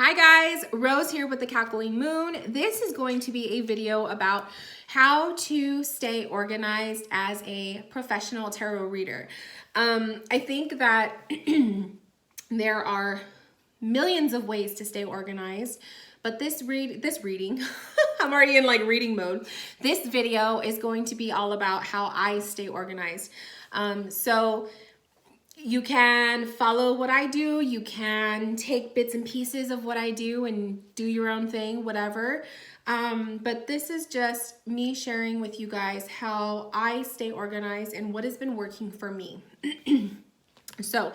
Hi guys, Rose here with the Cackling Moon. This is going to be a video about how to stay organized as a professional tarot reader. I think that there are millions of ways to stay organized, but this reading, I'm already in like reading mode. This video is going to be all about how I stay organized. So you can follow what I do. You can take bits and pieces of what I do and do your own thing, whatever. But this is just me sharing with you guys how I stay organized and what has been working for me. So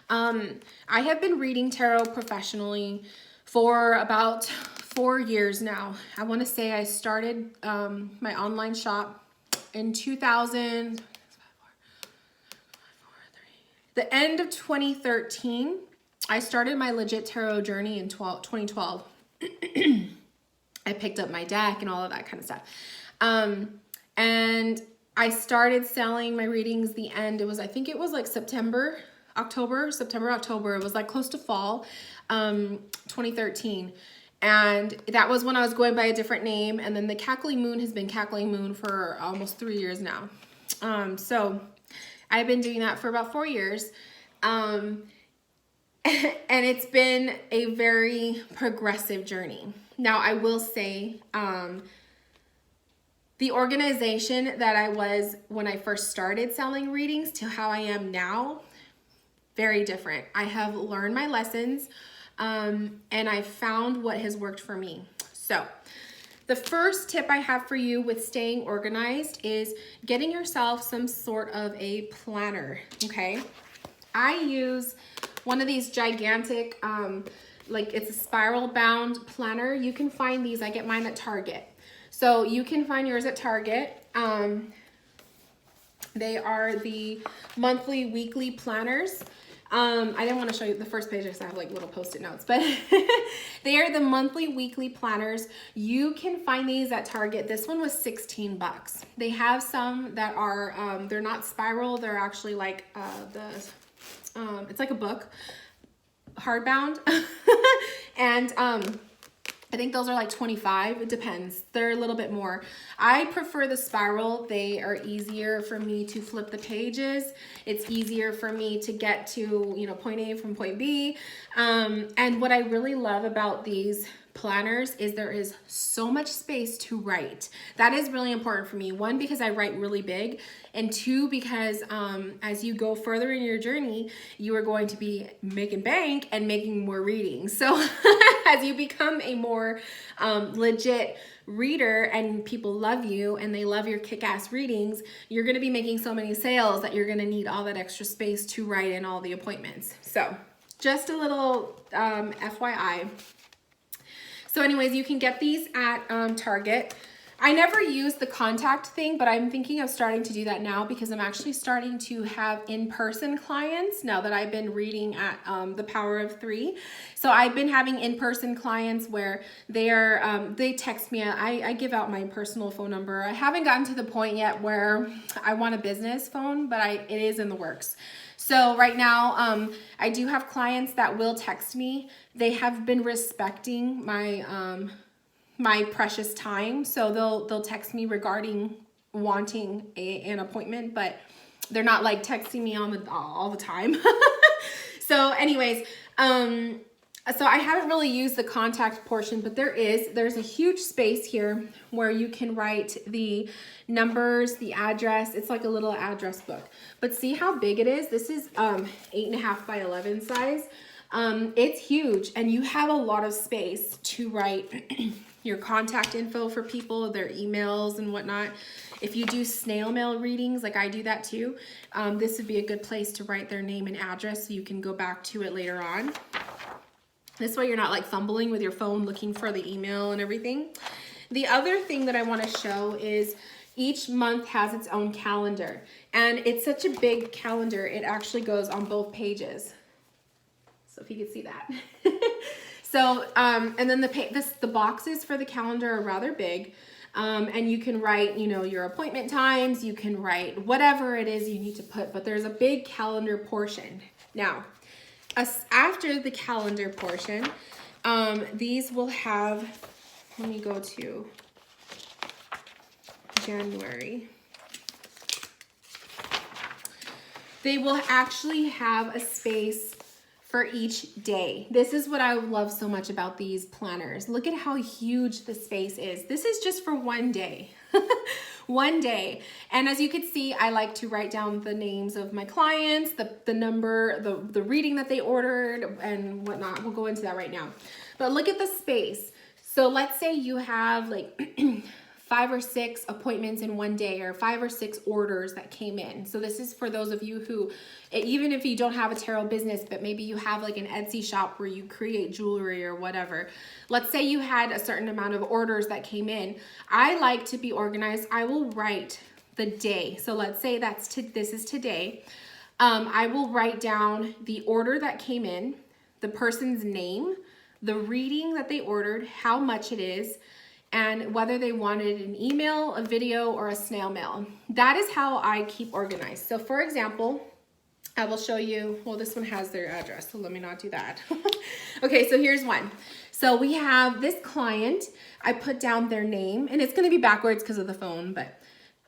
I have been reading tarot professionally for about 4 years now. I want to say I started my online shop in 2000. The end of 2013, I started my legit tarot journey in 2012. I picked up my deck and all of that kind of stuff. And I started selling my readings I think it was like September, October. It was like close to fall, 2013. And that was when I was going by a different name. And then the Cackling Moon has been Cackling Moon for almost 3 years now. So I've been doing that for about 4 years. And it's been a very progressive journey. Now, I will say, the organization that I was when I first started selling readings to how I am now, very different. I have learned my lessons, and I found what has worked for me. So the first tip I have for you with staying organized is getting yourself some sort of a planner, okay? I use one of these gigantic, like it's a spiral bound planner. You can find these, I get mine at Target. So you can find yours at Target. They are the monthly, weekly planners. I didn't want to show you the first page because I have like little post-it notes, but they are the monthly, weekly planners. You can find these at Target. This one was 16 bucks. They have some that are, they're not spiral. They're actually like, it's like a book, hardbound. And, I think those are like 25. It depends. They're a little bit more. I prefer the spiral. They are easier for me to flip the pages. It's easier for me to get to, point A from point B. And what I really love about these planners is there is so much space to write. That is really important for me. One, because I write really big, and two, because as you go further in your journey, you are going to be making bank and making more readings. So as you become a more legit reader and people love you and they love your kick-ass readings, you're going to be making so many sales that you're going to need all that extra space to write in all the appointments. So just a little FYI. So anyways, you can get these at Target. I never used the contact thing, but I'm thinking of starting to do that now because I'm actually starting to have in-person clients now that I've been reading at The Power of Three. So I've been having in-person clients where they text me. I give out my personal phone number. I haven't gotten to the point yet where I want a business phone, but it is in the works. So right now, I do have clients that will text me. They have been respecting my my precious time, so they'll text me regarding wanting an appointment, but they're not like texting me all the time. So anyways, so I haven't really used the contact portion, but there's a huge space here where you can write the numbers, the address. It's like a little address book. But see how big it is? This is 8.5 by 11 size. It's huge, and you have a lot of space to write your contact info for people, their emails and whatnot. If you do snail mail readings, like I do that too, this would be a good place to write their name and address so you can go back to it later on. This way you're not like fumbling with your phone looking for the email and everything. The other thing that I want to show is each month has its own calendar, and it's such a big calendar, it actually goes on both pages. So if you can see that. So, and then the boxes for the calendar are rather big. And you can write, your appointment times, you can write whatever it is you need to put, but there's a big calendar portion. Now, after the calendar portion, These will have, let me go to January. They will actually have a space for each day. This is what I love so much about these planners. Look at how huge the space is. This is just for one day. One day. And as you can see, I like to write down the names of my clients, the number, the reading that they ordered and whatnot. We'll go into that right now. But look at the space. So let's say you have like 5 or 6 appointments in one day, or 5 or 6 orders that came in. So this is for those of you who, even if you don't have a tarot business, but maybe you have like an Etsy shop where you create jewelry or whatever. Let's say you had a certain amount of orders that came in. I like to be organized. I will write the day. So let's say this is today. I will write down the order that came in, the person's name, the reading that they ordered, how much it is, and whether they wanted an email, a video, or a snail mail. That is how I keep organized. So for example, I will show you, well, this one has their address, so let me not do that. Okay, so here's one. So we have this client, I put down their name, and it's gonna be backwards because of the phone, but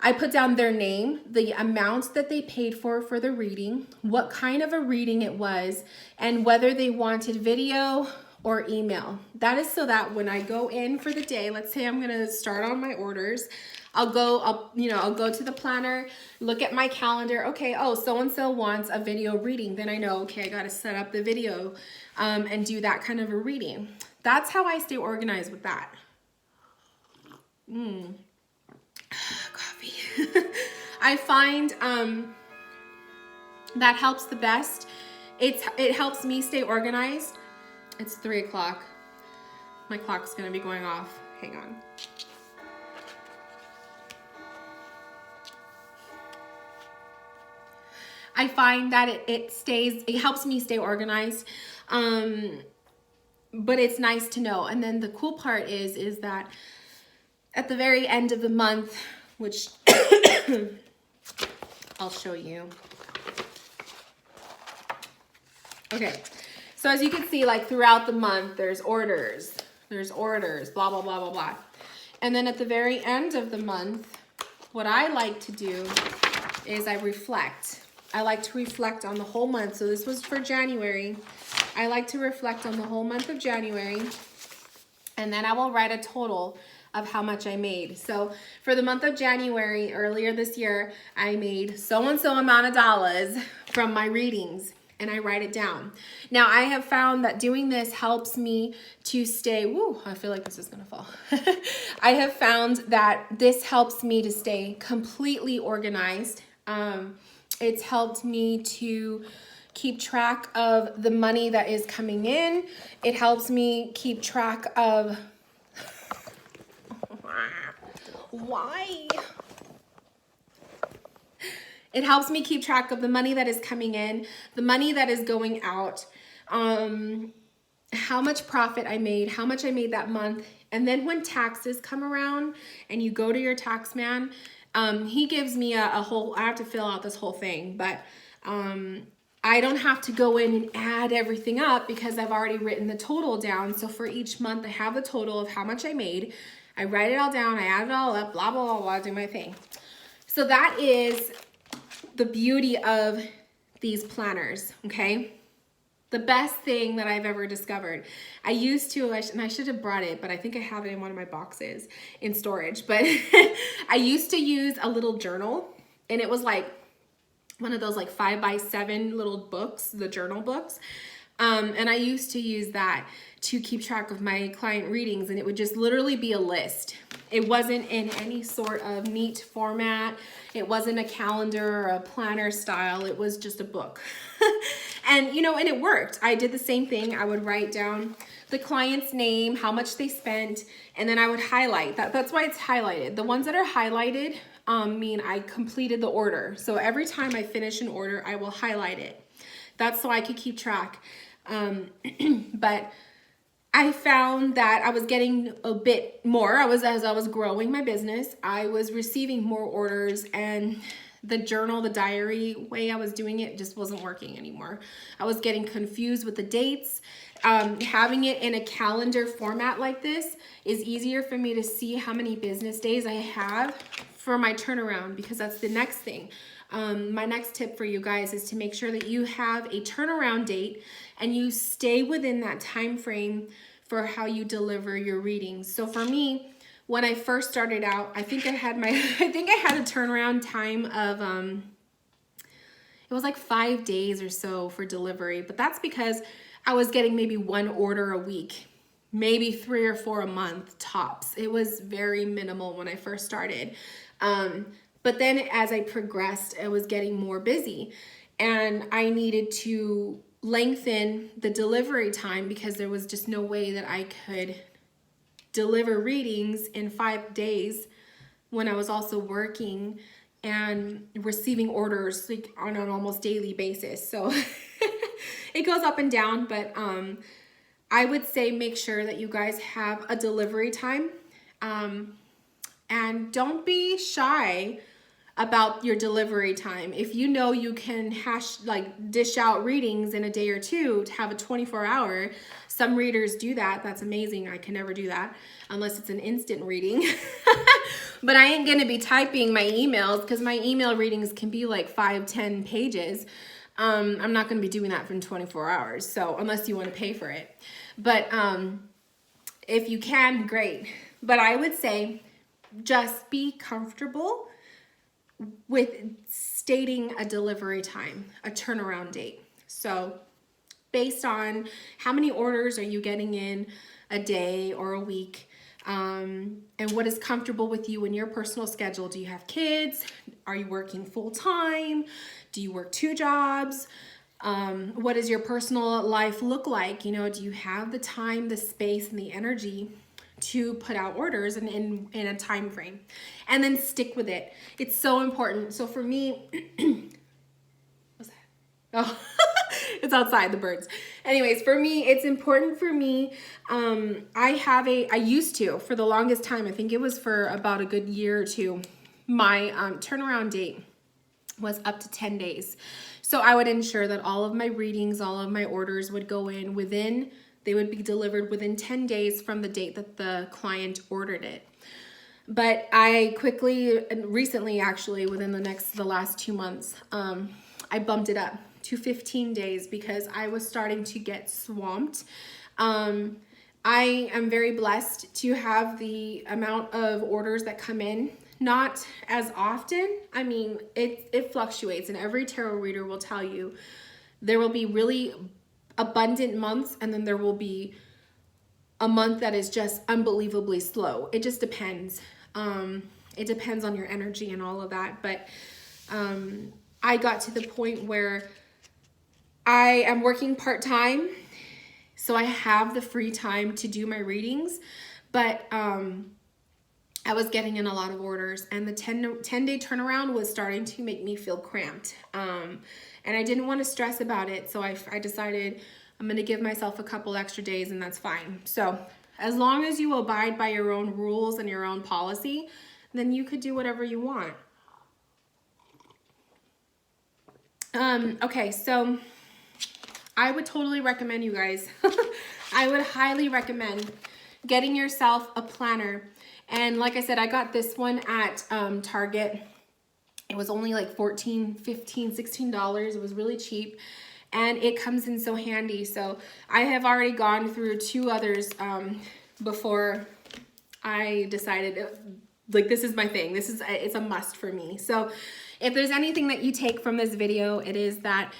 I put down their name, the amount that they paid for the reading, what kind of a reading it was, and whether they wanted video or email. That is so that when I go in for the day, let's say I'm gonna start on my orders, I'll go to the planner, look at my calendar. Okay, oh, so-and-so wants a video reading. Then I know, okay, I gotta set up the video and do that kind of a reading. That's how I stay organized with that. Coffee. I find that helps the best. It helps me stay organized. It's 3 o'clock. My clock's gonna be going off. Hang on. I find that it helps me stay organized. But it's nice to know. And then the cool part is that at the very end of the month, which I'll show you. Okay. So as you can see, like throughout the month, there's orders, blah, blah, blah, blah, blah. And then at the very end of the month, what I like to do is I reflect. I like to reflect on the whole month. So this was for January. I like to reflect on the whole month of January. And then I will write a total of how much I made. So for the month of January, earlier this year, I made so-and-so amount of dollars from my readings. And I write it down. Now I have found that doing this helps me to stay, I feel like this is gonna fall. I have found that this helps me to stay completely organized. It's helped me to keep track of the money that is coming in. It helps me keep track of, why? It helps me keep track of the money that is coming in, the money that is going out, how much profit I made, how much I made that month. And then when taxes come around and you go to your tax man, he gives me a whole, I have to fill out this whole thing, but I don't have to go in and add everything up because I've already written the total down. So for each month, I have the total of how much I made. I write it all down, I add it all up, blah, blah, blah, blah, do my thing. So that is the beauty of these planners, okay? The best thing that I've ever discovered. I used to, and I should have brought it, but I think I have it in one of my boxes in storage, but I used to use a little journal, and it was like one of those like 5x7 little books, the journal books. And I used to use that to keep track of my client readings, and it would just literally be a list. It wasn't in any sort of neat format. It wasn't a calendar or a planner style. It was just a book. And you know, and it worked. I did the same thing. I would write down the client's name, how much they spent, and then I would highlight that. That's why it's highlighted. The ones that are highlighted mean I completed the order. So every time I finish an order, I will highlight it. That's so I could keep track. But I found that I was getting a bit more. As I was growing my business, I was receiving more orders, and the journal, the diary way I was doing it just wasn't working anymore. I was getting confused with the dates. having it in a calendar format like this is easier for me to see how many business days I have for my turnaround, because that's the next thing. My next tip for you guys is to make sure that you have a turnaround date and you stay within that time frame for how you deliver your readings. So for me, when I first started out, I think I had a turnaround time of it was like 5 days or so for delivery, but that's because I was getting maybe 1 order a week, maybe 3 or 4 a month tops. It was very minimal when I first started. But then as I progressed, I was getting more busy and I needed to lengthen the delivery time because there was just no way that I could deliver readings in 5 days when I was also working and receiving orders like on an almost daily basis. So it goes up and down, but I would say make sure that you guys have a delivery time, and don't be shy about your delivery time. If you know you can dish out readings in a day or two to have a 24-hour, some readers do that. That's amazing. I can never do that unless it's an instant reading. But I ain't gonna be typing my emails because my email readings can be like 5-10 pages. I'm not gonna be doing that for 24 hours. So unless you want to pay for it. But if you can, great. But I would say just be comfortable with stating a delivery time, a turnaround date. So based on how many orders are you getting in a day or a week, and what is comfortable with you in your personal schedule. Do you have kids? Are you working full time? Do you work 2 jobs? What does your personal life look like? You know, do you have the time, the space, and the energy to put out orders in a time frame? And then stick with it. It's so important. So for me, what's that? Oh, it's outside, the birds. Anyways, for me, it's important for me. I used to, for the longest time, I think it was for about a good year or two, my turnaround date was up to 10 days. So I would ensure that all of my readings, all of my orders would go in they would be delivered within 10 days from the date that the client ordered it. But I quickly, and recently actually, within the last 2 months, I bumped it up to 15 days because I was starting to get swamped. I am very blessed to have the amount of orders that come in. Not as often. I mean, it fluctuates, and every tarot reader will tell you there will be really abundant months, and then there will be a month that is just unbelievably slow. It just depends. It depends on your energy and all of that. But I got to the point where I am working part-time, so I have the free time to do my readings, but I was getting in a lot of orders, and the 10-day turnaround was starting to make me feel cramped. And I didn't want to stress about it, so I decided I'm going to give myself a couple extra days, and that's fine. So as long as you abide by your own rules and your own policy, then you could do whatever you want. Okay, so I would totally recommend, you guys, I would highly recommend getting yourself a planner. And like I said, I got this one at Target. It was only like $14, $15, $16. It was really cheap. And it comes in so handy. So I have already gone through 2 others before I decided, like, this is my thing. It's a must for me. So if there's anything that you take from this video, it is that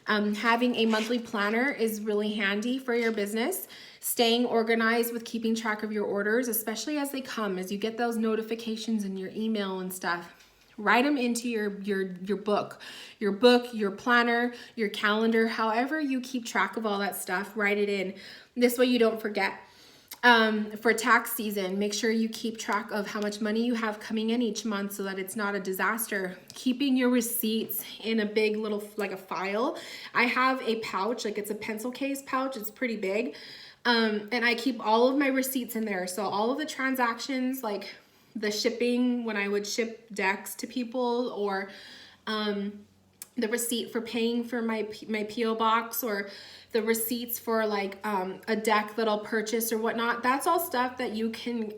having a monthly planner is really handy for your business. Staying organized with keeping track of your orders, especially as they come, as you get those notifications in your email and stuff. Write them into your book, your planner, your calendar, however you keep track of all that stuff, write it in. This way you don't forget. For tax season, make sure you keep track of how much money you have coming in each month so that it's not a disaster. Keeping your receipts in a big little, like a file. I have a pouch, like it's a pencil case pouch, it's pretty big. And I keep all of my receipts in there. So all of the transactions, like the shipping, when I would ship decks to people, or the receipt for paying for my P.O. box, or the receipts for like a deck that I'll purchase or whatnot. That's all stuff that you can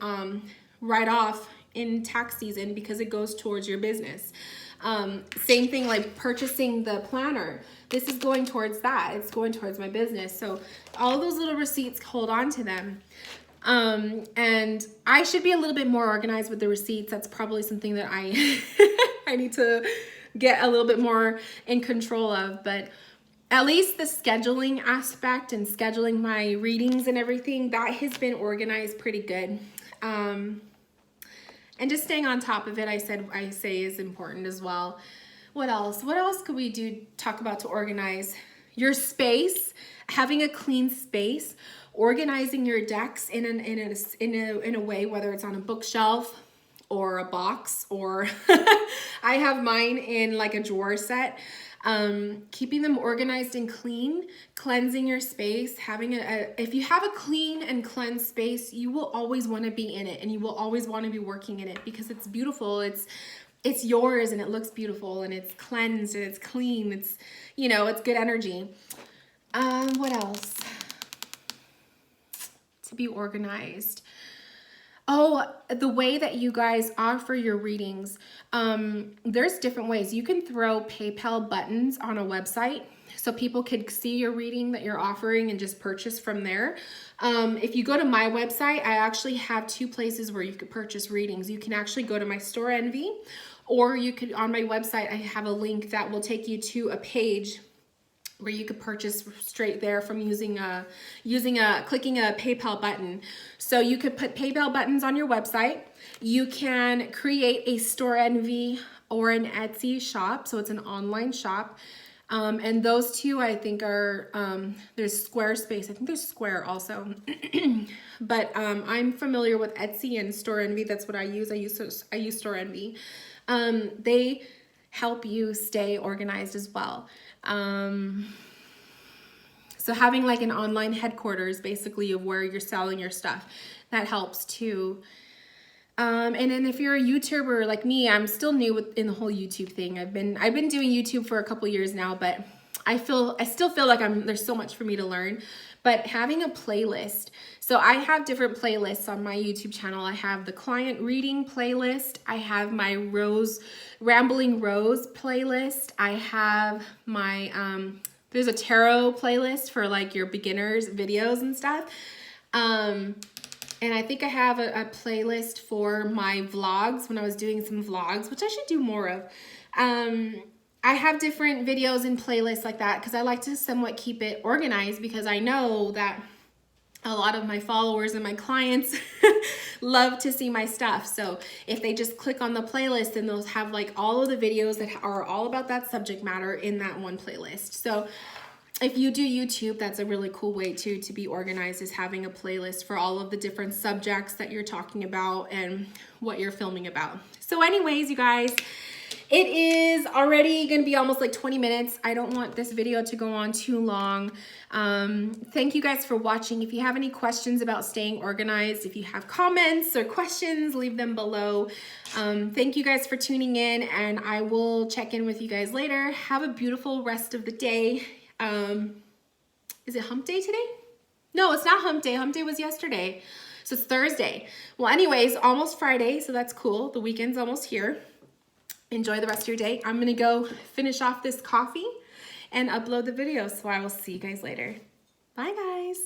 write off in tax season because it goes towards your business. Same thing like purchasing the planner. This is going towards that. It's going towards my business. So all those little receipts, hold on to them. And I should be a little bit more organized with the receipts. That's probably something that I I need to get a little bit more in control of, but at least the scheduling aspect and scheduling my readings and everything, that has been organized pretty good. And just staying on top of it, I say is important as well. What else? What else could we talk about to organize? Your space, having a clean space, organizing your decks in a way, whether it's on a bookshelf or a box, or I have mine in like a drawer set. Keeping them organized and clean, cleansing your space, having if you have a clean and cleansed space, you will always want to be in it, and you will always want to be working in it because it's beautiful. It's yours, and it looks beautiful, and it's cleansed, and it's clean. It's, you know, it's good energy. What else? To be organized. Oh, the way that you guys offer your readings, there's different ways. You can throw PayPal buttons on a website so people could see your reading that you're offering and just purchase from there. If you go to my website, I actually have 2 places where you could purchase readings. You can actually go to my store Envy, or you could, on my website, I have a link that will take you to a page where you could purchase straight there from clicking a PayPal button. So you could put PayPal buttons on your website. You can create a Store Envy or an Etsy shop. So it's an online shop. And those 2 I think are, there's Squarespace. I think there's Square also. But I'm familiar with Etsy and Store Envy. That's what I use. I use Store Envy. They help you stay organized as well. So having like an online headquarters basically of where you're selling your stuff, that helps too. And then if you're a YouTuber like me, I'm still new in the whole YouTube thing. I've been doing YouTube for a couple years now, but I still feel like there's so much for me to learn. But having a playlist. So I have different playlists on my YouTube channel. I have the client reading playlist. I have my Rambling Rose playlist. I have my, there's a tarot playlist for like your beginners videos and stuff. And I think I have a playlist for my vlogs when I was doing some vlogs, which I should do more of. I have different videos and playlists like that because I like to somewhat keep it organized, because I know that a lot of my followers and my clients love to see my stuff. So if they just click on the playlist, then they'll have like all of the videos that are all about that subject matter in that one playlist. So if you do YouTube, that's a really cool way to be organized, is having a playlist for all of the different subjects that you're talking about and what you're filming about. So anyways, you guys, it is already going to be almost like 20 minutes. I don't want this video to go on too long. Thank you guys for watching. If you have any questions about staying organized, if you have comments or questions, leave them below. Thank you guys for tuning in, and I will check in with you guys later. Have a beautiful rest of the day. Is it hump day today? No, it's not hump day. Hump day was yesterday. So it's Thursday. Well, anyways, almost Friday, so that's cool. The weekend's almost here. Enjoy the rest of your day. I'm gonna go finish off this coffee and upload the video, so I will see you guys later. Bye, guys.